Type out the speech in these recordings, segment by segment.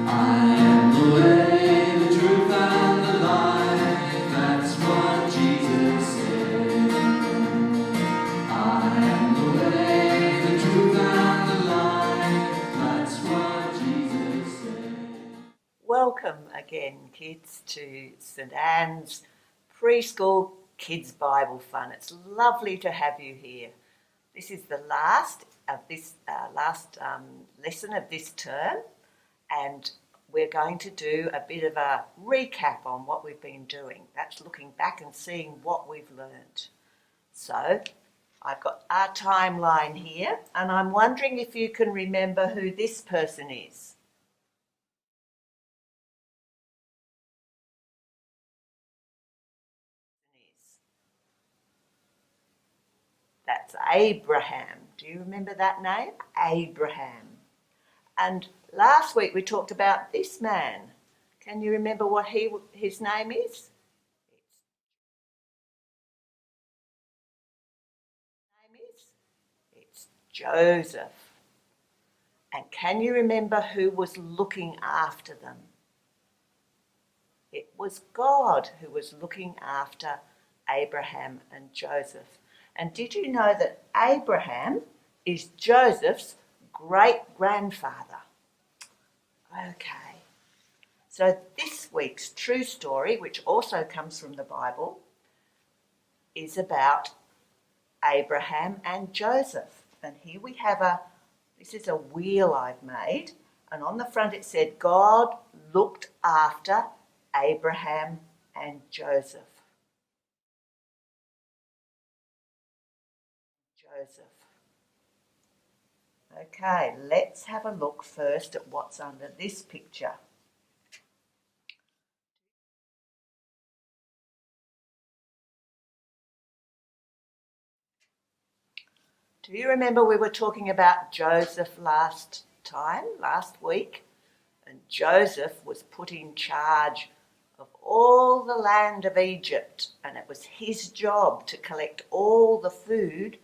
I am the way, the truth, and the life. That's what Jesus said. I am the way, the truth, and the life. That's what Jesus said. Welcome again, kids, to St Anne's Preschool Kids Bible Fun. It's lovely to have you here. This is the last of this lesson of this term, and we're going to do a bit of a recap on what we've been doing. That's looking back and seeing what we've learned. So I've got our timeline here, and I'm wondering if you can remember who this person is. That's Abraham. Do you remember that name? Abraham. And last week we talked about this man. Can you remember what his name is? It's Joseph. And can you remember who was looking after them? It was God who was looking after Abraham and Joseph. And did you know that Abraham is Joseph's great-grandfather? Okay. So this week's true story, which also comes from the Bible, is about Abraham and Joseph. And here we have this is a wheel I've made, and on the front it said, God looked after Abraham and Joseph. Okay, let's have a look first at what's under this picture. Do you remember we were talking about Joseph last week? And Joseph was put in charge of all the land of Egypt, and it was his job to collect all the food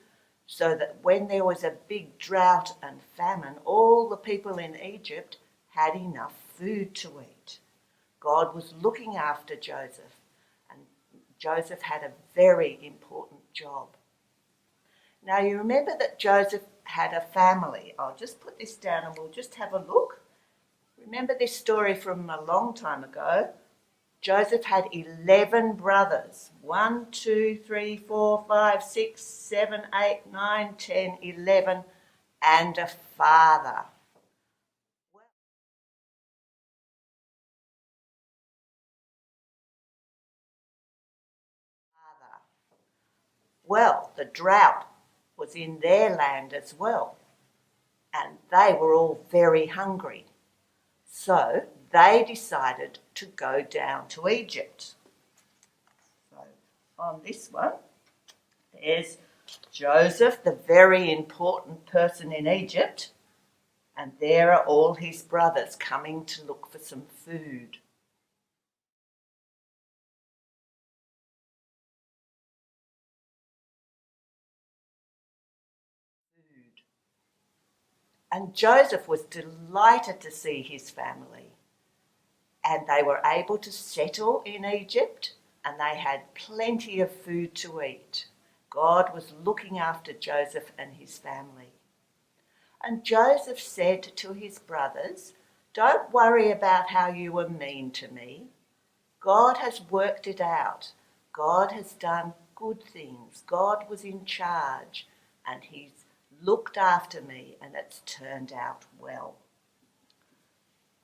so that when there was a big drought and famine, all the people in Egypt had enough food to eat. God was looking after Joseph, and Joseph had a very important job. Now you remember that Joseph had a family. I'll just put this down and we'll just have a look. Remember this story from a long time ago? Joseph had 11 brothers. 1, 2, 3, 4, 5, 6, 7, 8, 9, 10, 11, and a father. Well, the drought was in their land as well, and they were all very hungry. So they decided to go down to Egypt. So on this one, there's Joseph, the very important person in Egypt, and there are all his brothers coming to look for some food. And Joseph was delighted to see his family. And they were able to settle in Egypt, and they had plenty of food to eat. God was looking after Joseph and his family. And Joseph said to his brothers, "Don't worry about how you were mean to me. God has worked it out. God has done good things. God was in charge, and he's looked after me, and it's turned out well."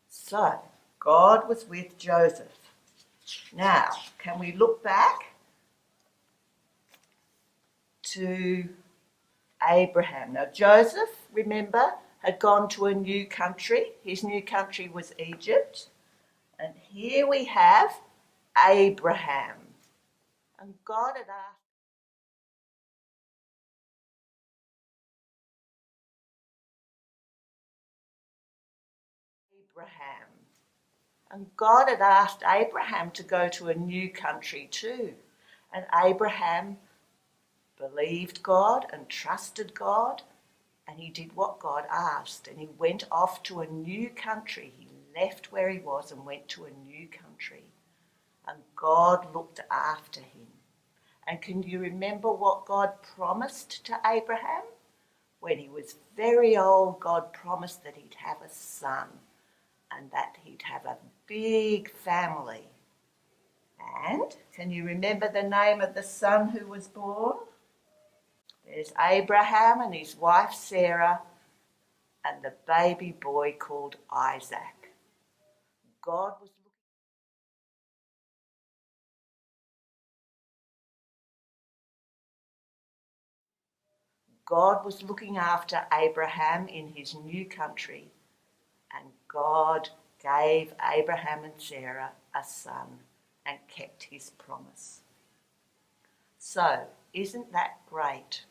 So God was with Joseph. Now, can we look back to Abraham? Now, Joseph, remember, had gone to a new country. His new country was Egypt. And here we have Abraham. And God had asked Abraham. And God had asked Abraham to go to a new country too. And Abraham believed God and trusted God, and he did what God asked, and he went off to a new country. He left where he was and went to a new country. And God looked after him. And can you remember what God promised to Abraham? When he was very old, God promised that he'd have a son and that he'd have a big family. And can you remember the name of the son who was born? There's Abraham and his wife Sarah and the baby boy called Isaac. God was looking after Abraham in his new country, and God gave Abraham and Sarah a son and kept his promise. So, isn't that great?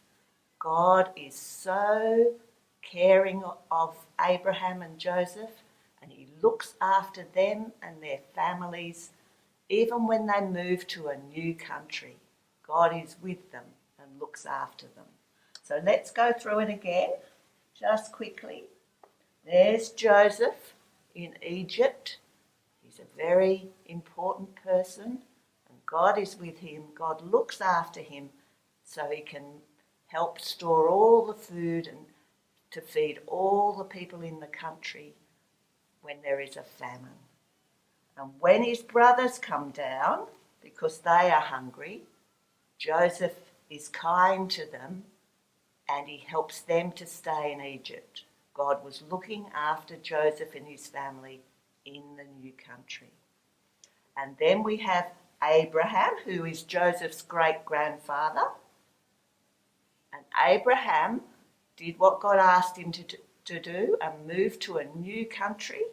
God is so caring of Abraham and Joseph, and he looks after them and their families even when they move to a new country. God is with them and looks after them. So let's go through it again, just quickly. There's Joseph in Egypt. He's a very important person, and God is with him. God looks after him so he can help store all the food and to feed all the people in the country when there is a famine. And when his brothers come down, because they are hungry, Joseph is kind to them and he helps them to stay in Egypt. God was looking after Joseph and his family in the new country. And then we have Abraham, who is Joseph's great-grandfather. And Abraham did what God asked him to do and moved to a new country.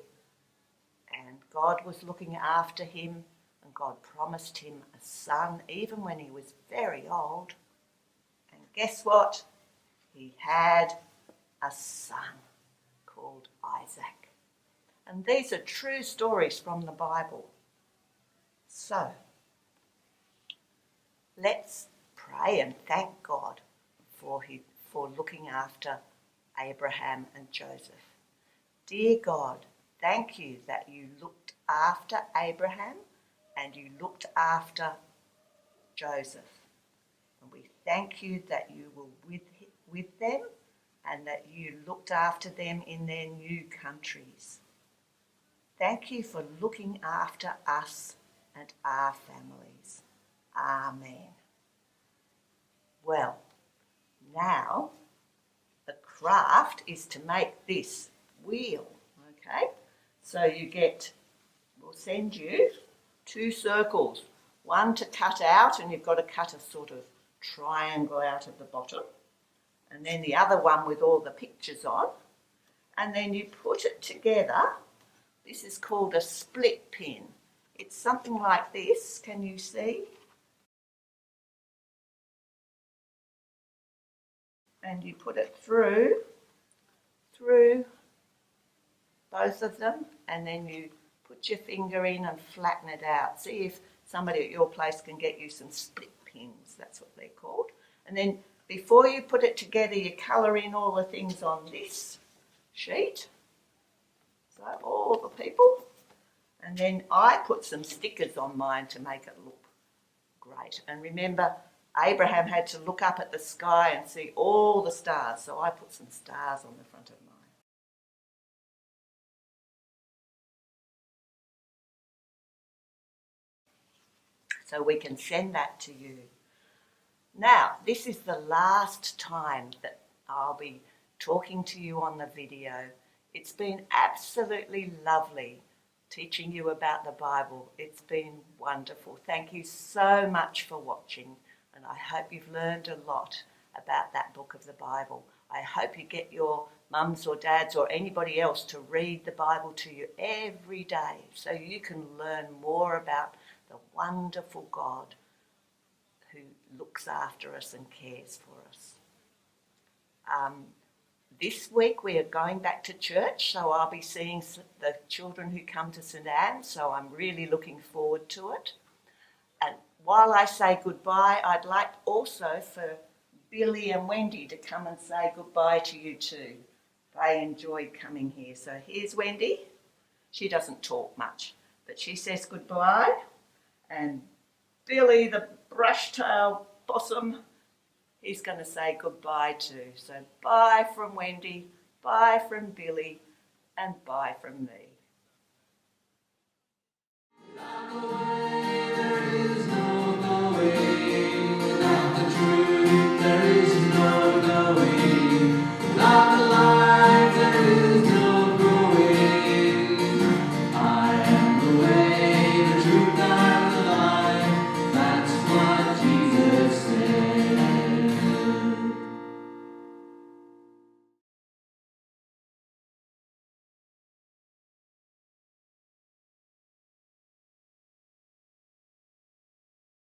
And God was looking after him, and God promised him a son even when he was very old. And guess what? He had a son called Isaac. And these are true stories from the Bible. So, let's pray and thank God for looking after Abraham and Joseph. Dear God, thank you that you looked after Abraham and you looked after Joseph. And we thank you that you were with them and that you looked after them in their new countries. Thank you for looking after us and our families. Amen. Well, now the craft is to make this wheel, okay? So we'll send you 2 circles, one to cut out, and you've got to cut a sort of triangle out of the bottom, and then the other one with all the pictures on, and then you put it together. This is called a split pin. It's something like this, can you see? And you put it through both of them, and then you put your finger in and flatten it out. See if somebody at your place can get you some split pins, that's what they're called. And then before you put it together, you colour in all the things on this sheet. So all the people. And then I put some stickers on mine to make it look great. And remember, Abraham had to look up at the sky and see all the stars, so I put some stars on the front of mine. So we can send that to you. Now, this is the last time that I'll be talking to you on the video. It's been absolutely lovely teaching you about the Bible. It's been wonderful. Thank you so much for watching, and I hope you've learned a lot about that book of the Bible. I hope you get your mums or dads or anybody else to read the Bible to you every day so you can learn more about the wonderful God who looks after us and cares for us. This week we are going back to church, so I'll be seeing the children who come to St Anne's, so I'm really looking forward to it. And while I say goodbye, I'd like also for Billy and Wendy to come and say goodbye to you too. They enjoyed coming here. So here's Wendy. She doesn't talk much, but she says goodbye, and Billy the brush-tailed possum, he's going to say goodbye too. So bye from Wendy, bye from Billy, and bye from me.